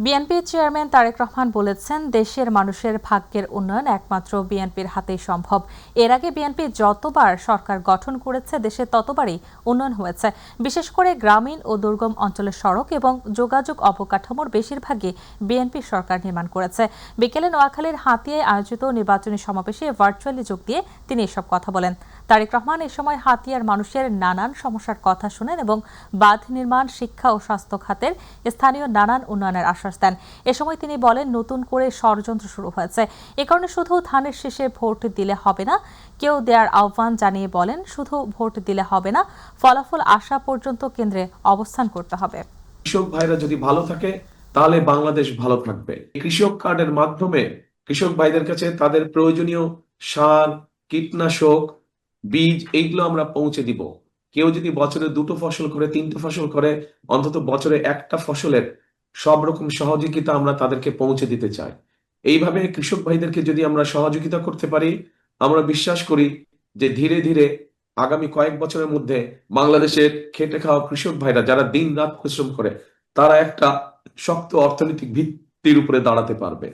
BNP chairman Tarique Rahman বলেছেন, দেশের মানুষের ভাগ্যের উন্নয়ন একমাত্র বিএনপির হাতেই সম্ভব। এর আগে বিএনপি যতবার সরকার গঠন করেছে, দেশে ততবারই উন্নয়ন হয়েছে। বিশেষ করে গ্রামীণ ও দুর্গম অঞ্চলের সড়ক এবং যোগাযোগ অবকাঠামোর বেশিরভাগই বিএনপি সরকার নির্মাণ করেছে। বিকেলে নোয়াখালীর হাতিয়ায় আয়োজিত নির্বাচনী সমাবেশে ভার্চুয়ালি যোগ দিয়ে তিনি এসব কথা বলেন। তারেক রহমান এ সময় হাতিয়ার মানুষের নানান সমস্যার কথা শুনেন এবং বাঁধ নির্মাণ, শিক্ষা ও স্বাস্থ্য খাতের স্থানীয় নানান উন্নয়নের আশ্বাস দেন। এ সময় তিনি বলেন, নতুন করে ষড়যন্ত্র শুরু হয়েছে। এ কারণে শুধু ধানের শেষে ভোট দিলে হবে না, কেউ দেয়ার আহ্বান জানিয়ে বলেন, শুধু ভোট দিলে হবে না, ফলাফল আসা পর্যন্ত কেন্দ্রে অবস্থান করতে হবে। কৃষক ভাইরা যদি ভালো থাকে তাহলে বাংলাদেশ ভালো থাকবে। কৃষক কার্ডের মাধ্যমে কৃষক ভাইদের কাছে তাদের প্রয়োজনীয় সার, কীটনাশক, বীজ এইগুলো আমরা পৌঁছে দিব। কেউ যদি বছরে 2টো ফসল করে, 3টে ফসল করে, অন্তত বছরে একটা ফসলের সব রকম সহযোগিতা আমরা তাদেরকে পৌঁছে দিতে চাই। এইভাবে কৃষক ভাইদেরকে যদি আমরা সহযোগিতা করতে পারি, আমরা বিশ্বাস করি যে ধীরে ধীরে আগামী কয়েক বছরের মধ্যে বাংলাদেশের খেটে খাওয়া কৃষক ভাইরা যারা দিন রাত পরিশ্রম করে, তারা একটা শক্ত অর্থনৈতিক ভিত্তির উপরে দাঁড়াতে পারবে।